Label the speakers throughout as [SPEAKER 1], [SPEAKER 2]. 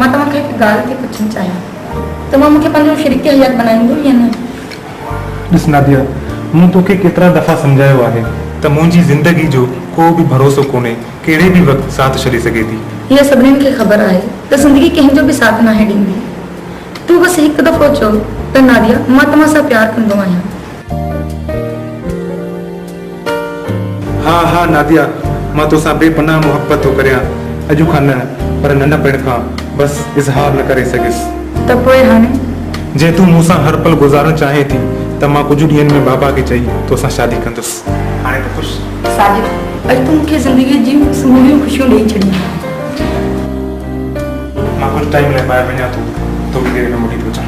[SPEAKER 1] मां तव्हांखे हिकु ॻाल्हि थी पुछणु चाहियां, तव्हां मूंखे पंहिंजो शरीक हयात बनाईंदो या न?
[SPEAKER 2] ॾिस नादिया, मूं तोखे केतिरा दफ़ा सम्झायो आहे त मुंहिंजी ज़िंदगी जो को बि भरोसो कोन्हे, कहिड़े बि वक़्तु साथ छॾे सघे थी।
[SPEAKER 1] हीअ सभिनीनि खे ख़बर आहे त ज़िंदगी कंहिंजो बि साथ न ॾींदी। तूं बसि हिकु दफ़ो चओ त नादिया मां तव्हां सां प्यार कंदो आहियां।
[SPEAKER 2] हा हा नादिया, मां तोसां बेपनाह मुहबत थो करियां, अॼु खां न पर नंढपण खां, बसि इज़हार न करे सघियुसि।
[SPEAKER 1] त पोइ हाणे
[SPEAKER 2] जे तूं मूंसां हर पल गुज़ारणु चाहे थी त मां कुझु ॾींहंनि में बाबा खे चई तोसां शादी कंदुसि। हाणे त ख़ुशि?
[SPEAKER 1] साजिद, अॼु तूं मूंखे ज़िंदगी जी समूरियूं ख़ुशियूं ॾेई छॾियूं।
[SPEAKER 2] मां कुझु टाइम लाइ ॿाहिरि वञा थो, थोरी देरि में मोटी थो अचां।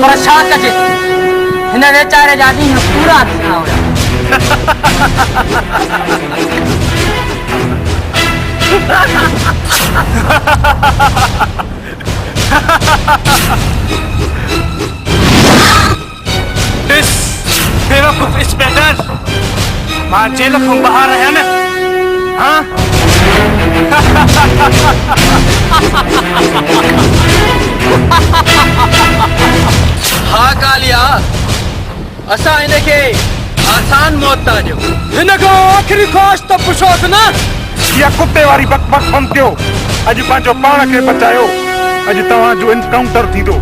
[SPEAKER 3] पर छा कजे, हिन वेचारे जा ॾींहं पूरा थिया हुया।
[SPEAKER 4] बेवकूफ इंस्पेक्टर, मां जेल खां ॿाहिरि आहियां न। हाँ?
[SPEAKER 3] हाँ कालिया, असां हिनखे आसान मौत था ॾियूं। हिनखां आख़िरी ख़्वाहिश त पुछोसि न।
[SPEAKER 2] इहा कुते वारी बकबक बंदि कयो, अॼु पंहिंजो पाण खे बचायो, अॼु तव्हांजो एनकाउंटर थींदो।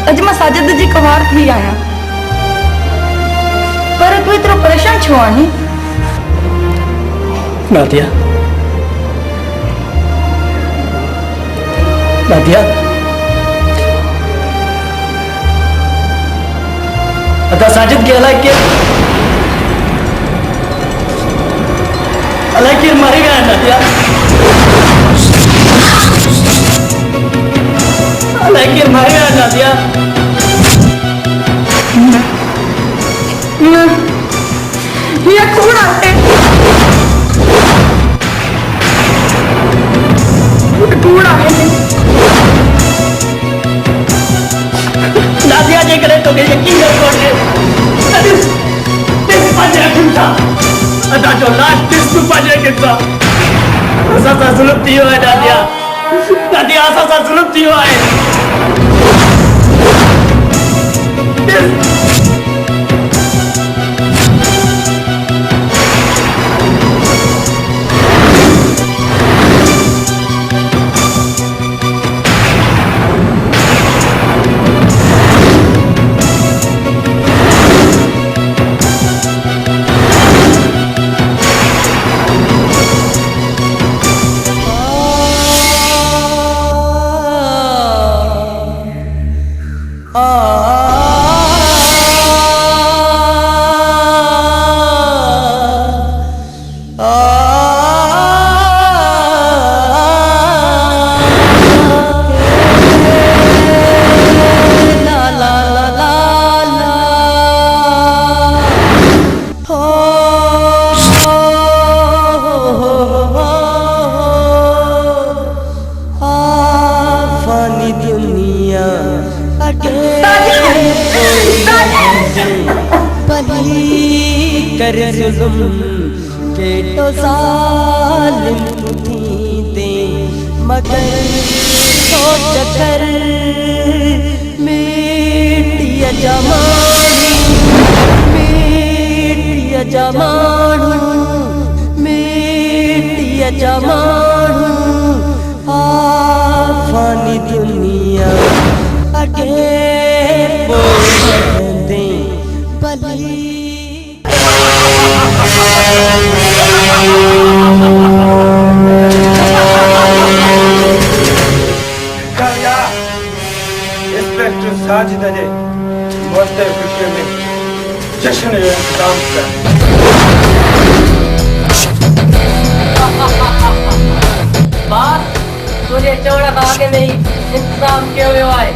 [SPEAKER 1] अॼु मां साजिद जी कवार थी आहियां, पर तूं एतिरो परेशान छो आहीं?
[SPEAKER 3] नादिया, नादिया, अदा साजिद के अलाए केर मारी गया नादिया। अलाए केर मारी गया नादिया।
[SPEAKER 1] ये कूड़ा है, कूड़ा है।
[SPEAKER 3] नादिया जे करे तो यकीन न कोटे दिस पाजे किंता अदा जो लास्ट दिस पाजे किंता असा सा जुल्म थियो है नादिया असा सा जुल्म थियो है
[SPEAKER 5] कर जुल्म के तो जालिम थी दे मगर सोच कर मेटिया जमानू मेटिया जमानू मेटिया जमानू आफानी दुनिया अगे बोल दे भली
[SPEAKER 2] इंस्पेक्टर साजिद ने मौत के में जश्न इंतजाम कर
[SPEAKER 5] बात तुझे चौड़ा आगे नहीं इंतजाम क्यों हुआ है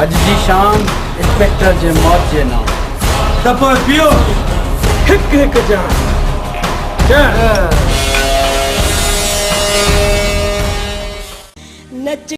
[SPEAKER 3] अज जी शाम इंस्पेक्टर जे मौत जे नाम
[SPEAKER 2] दफ़ो पियो हिक हिक जान
[SPEAKER 5] नच